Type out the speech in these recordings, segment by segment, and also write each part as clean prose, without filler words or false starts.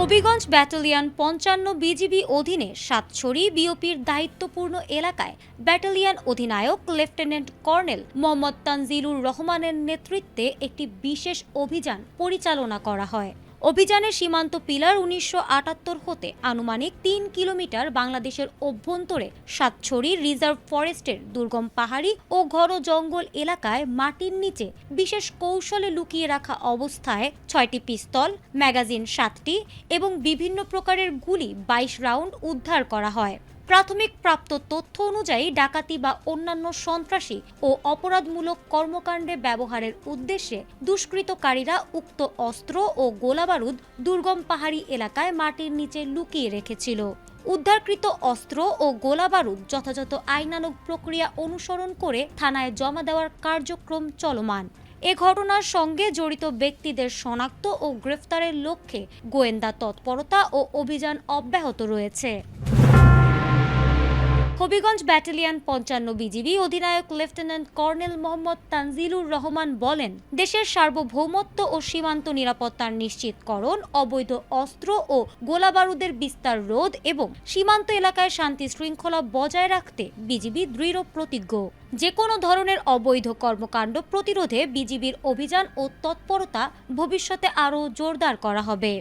Habiganj battalion ৫৫ BGB অধীনে সাতছড়ি বিওপির দায়িত্বপূর্ণ এলাকায় battalion অধিনায়ক লেফটেন্যান্ট কর্নেল মোহাম্মদ তানজিলুর রহমানের নেতৃত্বে একটি বিশেষ অভিযান পরিচালনা করা হয়। অভিযানের সীমান্ত পিলার ১৯৭৮ হতে আনুমানিক ৩ কিলোমিটার বাংলাদেশের অভ্যন্তরে সাতছড়ি রিজার্ভ ফরেস্টের দুর্গম পাহাড়ি ও ঘন জঙ্গল এলাকায় মাটির নিচে বিশেষ কৌশলে লুকিয়ে রাখা অবস্থায় ৬টি পিস্তল, ম্যাগাজিন ৭টি এবং বিভিন্ন প্রকারের গুলি ২২ রাউন্ড উদ্ধার করা হয়। প্রাথমিক প্রাপ্ত তথ্য অনুযায়ী ডাকাতি বা অন্যান্য সন্ত্রাসী ও অপরাধমূলক কর্মকাণ্ডে ব্যবহারের উদ্দেশ্যে দুষ্কৃতকারীরা উক্ত অস্ত্র ও গোলাবারুদ দুর্গম পাহাড়ি এলাকায় মাটির নিচে লুকিয়ে রেখেছিল। উদ্ধারকৃত অস্ত্র ও গোলাবারুদ যথাযথ আইনানুগ প্রক্রিয়া অনুসরণ করে থানায় জমা দেওয়ার কার্যক্রম চলমান। এ ঘটনার সঙ্গে জড়িত ব্যক্তিদের শনাক্ত ও গ্রেফতারের লক্ষ্যে গোয়েন্দা তৎপরতা ও অভিযান অব্যাহত রয়েছে। হবিগঞ্জ ব্যাটালিয়ন ৫৫ বিজিবি অধিনায়ক লেফটেন্যান্ট কর্নেল মোহাম্মদ তানজিলুর রহমান বলেন, দেশের সার্বভৌমত্ব ও সীমান্ত নিরাপত্তার নিশ্চিতকরণ, অবৈধ অস্ত্র ও গোলাবারুদের বিস্তার রোধ এবং সীমান্ত এলাকায় শান্তি শৃঙ্খলা বজায় রাখতে বিজিবি দৃঢ় প্রতিজ্ঞ। যে কোনো ধরনের অবৈধ কর্মকাণ্ড প্রতিরোধে বিজিবির অভিযান ও তৎপরতা ভবিষ্যতে আরও জোরদার করা হবে।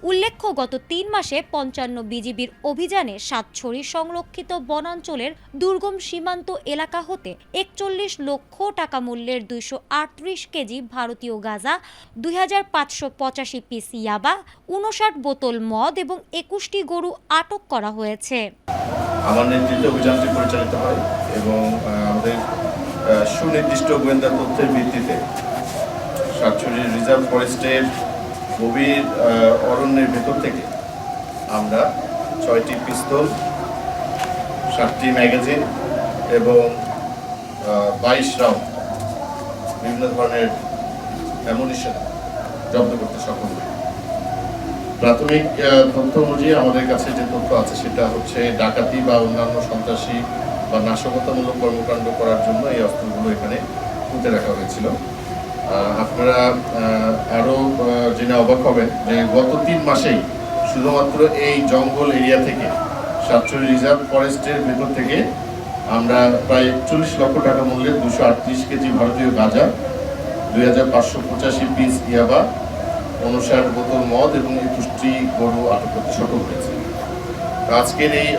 উল্লেখ্য, গত ৩ মাসে ৫৫ বিজিবির অভিযানে সাতছড়ি সংরক্ষিত বনাঞ্চলের দুর্গম সীমান্ত এলাকা হতে ৪১ লক্ষ টাকা মূল্যের ২৩৮ কেজি ভারতীয় গাঁজা, ২৫৮৫ পিস ইয়াবা, ৫৯ বোতল মদ এবং ২১টি গরু আটক করা হয়েছে। আমার নেতৃত্বে অভিযানটি পরিচালিত হয় এবং আমাদের সুনির্দিষ্ট গোয়েন্দা তথ্যের ভিত্তিতে সাতছড়ি রিজার্ভ ফরেস্টের গভীর অরণ্যের ভেতর থেকে আমরা ৬টি পিস্তল, ৭টি ম্যাগাজিন এবং ২২ রাউন্ড বিভিন্ন ধরনের অ্যামুনিশন জব্দ করতে সক্ষম হই। প্রাথমিক তথ্য অনুযায়ী আমাদের কাছে যে তথ্য আছে সেটা হচ্ছে ডাকাতি বা অন্যান্য সন্ত্রাসী বা নাশকতামূলক কর্মকাণ্ড করার জন্য এই অস্ত্রগুলো এখানে পুঁতে রাখা হয়েছিল। আপনারা আরও জেনে অবাক হবেন যে গত ৩ মাসেই শুধুমাত্র এই জঙ্গল এরিয়া থেকে সাতছড়ি রিজার্ভ ফরেস্টের ভেতর থেকে আমরা প্রায় ৪১ লক্ষ টাকা মূল্যের ২৩৮ কেজি ভারতীয় গাঁজা, ২৫৮৫ পিস ইয়াবা, ৫৯ বোতল মদ এবং ২১টি গরু আটক করতে সক্ষম হয়েছে। আজকের এই